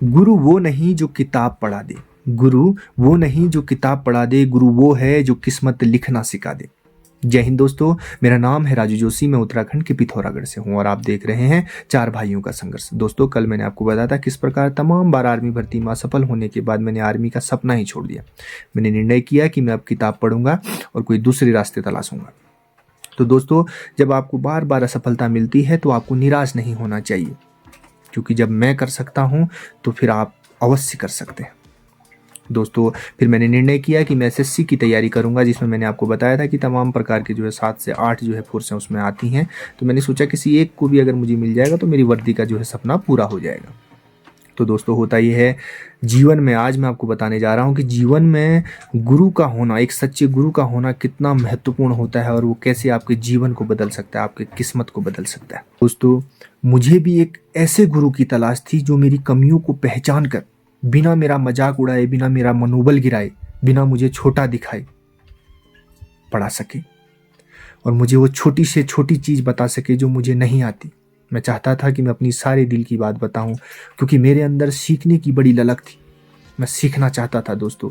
गुरु वो नहीं जो किताब पढ़ा दे, गुरु वो नहीं जो किताब पढ़ा दे, गुरु वो है जो किस्मत लिखना सिखा दे। जय हिंद दोस्तों, मेरा नाम है राजू जोशी, मैं उत्तराखंड के पिथौरागढ़ से हूं और आप देख रहे हैं चार भाइयों का संघर्ष। दोस्तों, कल मैंने आपको बताया था किस प्रकार तमाम बार आर्मी भर्ती में असफल होने के बाद मैंने आर्मी का सपना ही छोड़ दिया। मैंने निर्णय किया कि मैं अब किताब पढ़ूंगा और कोई दूसरे रास्ते तलाशूंगा। तो दोस्तों, जब आपको बार बार असफलता मिलती है तो आपको निराश नहीं होना चाहिए, क्योंकि जब मैं कर सकता हूं तो फिर आप अवश्य कर सकते हैं। दोस्तों, फिर मैंने निर्णय किया कि मैं एसएससी की तैयारी करूंगा, जिसमें मैंने आपको बताया था कि तमाम प्रकार के जो है 7 से 8 जो है फोर्सें उसमें आती हैं। तो मैंने सोचा किसी एक को भी अगर मुझे मिल जाएगा तो मेरी वर्दी का जो है सपना पूरा हो जाएगा। तो दोस्तों, होता ये है जीवन में, आज मैं आपको बताने जा रहा हूँ कि जीवन में गुरु का होना, एक सच्चे गुरु का होना कितना महत्वपूर्ण होता है और वो कैसे आपके जीवन को बदल सकता है, आपकी किस्मत को बदल सकता है। दोस्तों, मुझे भी एक ऐसे गुरु की तलाश थी जो मेरी कमियों को पहचान कर, बिना मेरा मजाक उड़ाए, बिना मेरा मनोबल गिराए, बिना मुझे छोटा दिखाए पढ़ा सके और मुझे वो छोटी से छोटी चीज़ बता सके जो मुझे नहीं आती। मैं चाहता था कि मैं अपनी सारे दिल की बात बताऊं, क्योंकि मेरे अंदर सीखने की बड़ी ललक थी। मैं सीखना चाहता था। दोस्तों,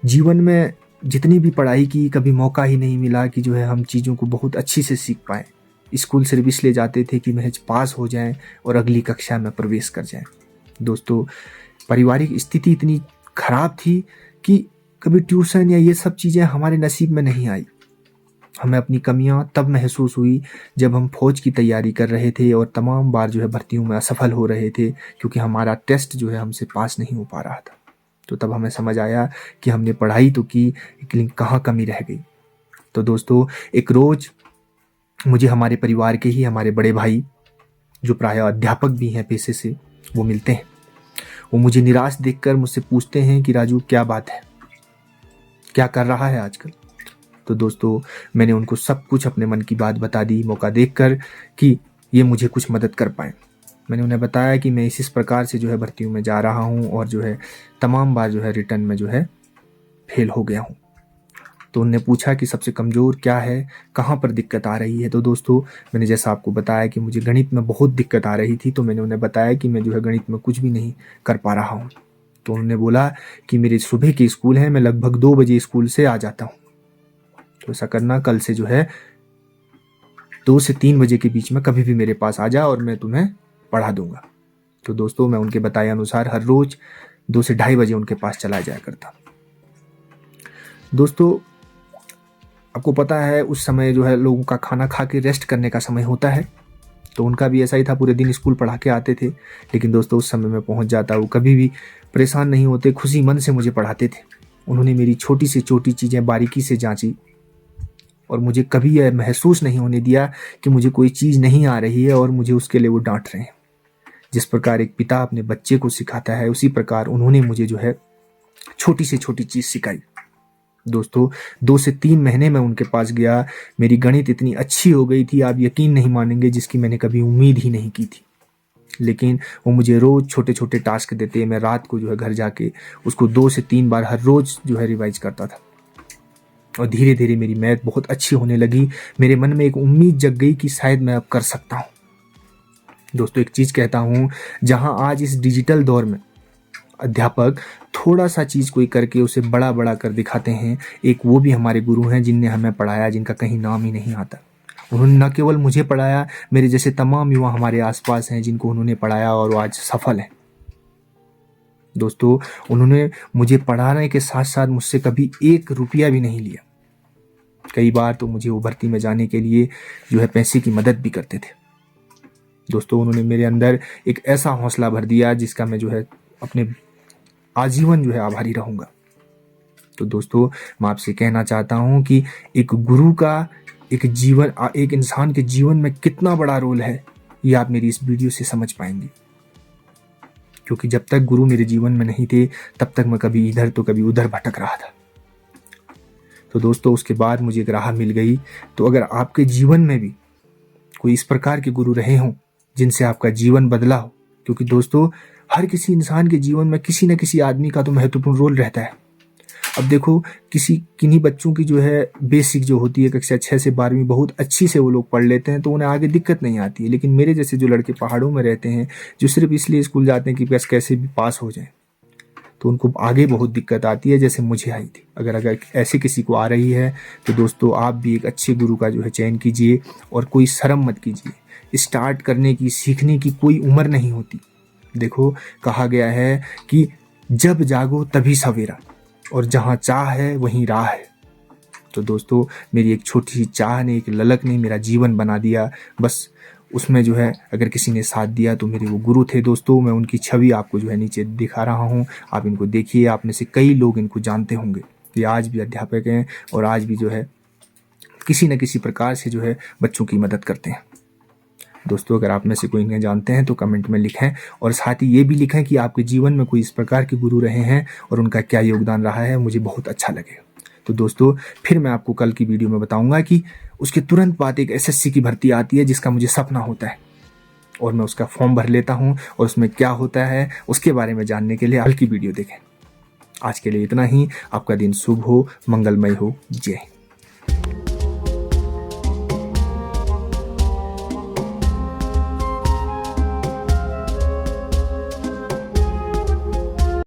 जीवन में जितनी भी पढ़ाई की, कभी मौका ही नहीं मिला कि जो है हम चीज़ों को बहुत अच्छी से सीख पाएँ। स्कूल सिर्फ इसलिए जाते थे कि महज पास हो जाएं और अगली कक्षा में प्रवेश कर जाएं। दोस्तों, पारिवारिक स्थिति इतनी खराब थी कि कभी ट्यूशन या ये सब चीज़ें हमारे नसीब में नहीं आई। हमें अपनी कमियां तब महसूस हुई जब हम फौज की तैयारी कर रहे थे और तमाम बार जो है भर्तियों में असफल हो रहे थे, क्योंकि हमारा टेस्ट जो है हमसे पास नहीं हो पा रहा था। तो तब हमें समझ आया कि हमने पढ़ाई तो की, लेकिन कहाँ कमी रह गई। तो दोस्तों, एक रोज़ मुझे हमारे परिवार के ही हमारे बड़े भाई, जो प्रायः अध्यापक भी हैं पेशे से, वो मिलते हैं। वो मुझे निराश देखकर मुझसे पूछते हैं कि राजू, क्या बात है, क्या कर रहा है आजकल। तो दोस्तों, मैंने उनको सब कुछ अपने मन की बात बता दी, मौका देखकर कि ये मुझे कुछ मदद कर पाए। मैंने उन्हें बताया कि मैं इस प्रकार से जो है भर्तियों में जा रहा हूँ और जो है तमाम बार जो है रिटर्न में जो है फेल हो गया हूँ। तो उन्होंने पूछा कि सबसे कमज़ोर क्या है, कहाँ पर दिक्कत आ रही है। तो दोस्तों, मैंने जैसा आपको बताया कि मुझे गणित में बहुत दिक्कत आ रही थी, तो मैंने उन्हें बताया कि मैं जो है गणित में कुछ भी नहीं कर पा रहा हूँ। तो उन्होंने बोला कि मेरे सुबह के स्कूल हैं, मैं लगभग 2 बजे स्कूल से आ जाता हूँ, तो ऐसा करना, कल से जो है 2 से 3 बजे के बीच में कभी भी मेरे पास आ जा और मैं तुम्हें पढ़ा दूंगा। तो दोस्तों, मैं उनके बताए अनुसार हर रोज़ 2 से ढाई बजे उनके पास चला जाया करता। दोस्तों, आपको पता है उस समय जो है लोगों का खाना खा के रेस्ट करने का समय होता है, तो उनका भी ऐसा ही था, पूरे दिन स्कूल पढ़ा के आते थे। लेकिन दोस्तों, उस समय मैं पहुंच जाता, वो कभी भी परेशान नहीं होते, खुशी मन से मुझे पढ़ाते थे। उन्होंने मेरी छोटी से छोटी चीज़ें बारीकी से जांची और मुझे कभी यह महसूस नहीं होने दिया कि मुझे कोई चीज़ नहीं आ रही है और मुझे उसके लिए वो डांट रहे हैं। जिस प्रकार एक पिता अपने बच्चे को सिखाता है, उसी प्रकार उन्होंने मुझे जो है छोटी से छोटी चीज़ सिखाई। दोस्तों, 2 से 3 महीने में उनके पास गया, मेरी गणित इतनी अच्छी हो गई थी, आप यकीन नहीं मानेंगे, जिसकी मैंने कभी उम्मीद ही नहीं की थी। लेकिन वो मुझे रोज़ छोटे छोटे टास्क देते, मैं रात को जो है घर जाके उसको 2 से 3 बार हर रोज़ जो है रिवाइज करता था और धीरे धीरे मेरी मैथ बहुत अच्छी होने लगी। मेरे मन में एक उम्मीद जग गई कि शायद मैं अब कर सकता हूँ। दोस्तों, एक चीज़ कहता हूँ, जहाँ आज इस डिजिटल दौर में अध्यापक थोड़ा सा चीज़ कोई करके उसे बड़ा बड़ा कर दिखाते हैं, एक वो भी हमारे गुरु हैं जिनने हमें पढ़ाया, जिनका कहीं नाम ही नहीं आता। उन्होंने न केवल मुझे पढ़ाया, मेरे जैसे तमाम युवा हमारे आसपास हैं जिनको उन्होंने पढ़ाया और वो आज सफल हैं। दोस्तों, उन्होंने मुझे पढ़ाने के साथ साथ मुझसे कभी 1 रुपया भी नहीं लिया। कई बार तो मुझे वो भर्ती में जाने के लिए जो है पैसे की मदद भी करते थे। दोस्तों, उन्होंने मेरे अंदर एक ऐसा हौसला भर दिया जिसका मैं जो है अपने आजीवन जो है आभारी रहूंगा। तो दोस्तों, मैं आपसे कहना चाहता हूं कि एक गुरु का एक इंसान के जीवन में कितना बड़ा रोल है, ये आप मेरी इस वीडियो से समझ पाएंगे। क्योंकि जब तक गुरु मेरे जीवन में नहीं थे, तब तक मैं कभी इधर तो कभी उधर भटक रहा था। तो दोस्तों, उसके बाद मुझे एक राह मिल गई। तो अगर आपके जीवन में भी कोई इस प्रकार के गुरु रहे हों जिनसे आपका जीवन बदला हो, क्योंकि दोस्तों, हर किसी इंसान के जीवन में किसी न किसी आदमी का तो महत्वपूर्ण रोल रहता है। अब देखो किन्हीं बच्चों की जो है बेसिक जो होती है कक्षा 6 से 12वीं बहुत अच्छी से वो लोग पढ़ लेते हैं, तो उन्हें आगे दिक्कत नहीं आती है। लेकिन मेरे जैसे जो लड़के पहाड़ों में रहते हैं, जो सिर्फ इसलिए स्कूल जाते हैं कि बस कैसे भी पास हो जाए, तो उनको आगे बहुत दिक्कत आती है, जैसे मुझे आई थी। अगर ऐसे किसी को आ रही है तो दोस्तों आप भी एक अच्छे गुरु का जो है चयन कीजिए और कोई शर्म मत कीजिए। स्टार्ट करने की, सीखने की कोई उम्र नहीं होती। देखो कहा गया है कि जब जागो तभी सवेरा, और जहाँ चाह है वहीं राह है। तो दोस्तों मेरी एक छोटी सी चाह ने, एक ललक ने मेरा जीवन बना दिया। बस उसमें जो है अगर किसी ने साथ दिया तो मेरे वो गुरु थे दोस्तों। मैं उनकी छवि आपको जो है नीचे दिखा रहा हूँ, आप इनको देखिए। आप में से कई लोग इनको जानते होंगे। ये आज भी अध्यापक हैं और आज भी जो है किसी न किसी प्रकार से जो है बच्चों की मदद करते हैं। दोस्तों अगर आप में से कोई इन्हें जानते हैं तो कमेंट में लिखें, और साथ ही ये भी लिखें कि आपके जीवन में कोई इस प्रकार के गुरु रहे हैं और उनका क्या योगदान रहा है, मुझे बहुत अच्छा लगेगा। तो दोस्तों फिर मैं आपको कल की वीडियो में बताऊंगा कि उसके तुरंत बाद एक एसएससी की भर्ती आती है जिसका मुझे सपना होता है, और मैं उसका फॉर्म भर लेता हूं, और उसमें क्या होता है उसके बारे में जानने के लिए कल की वीडियो देखें। आज के लिए इतना ही। आपका दिन शुभ हो, मंगलमय हो। जय हिंद।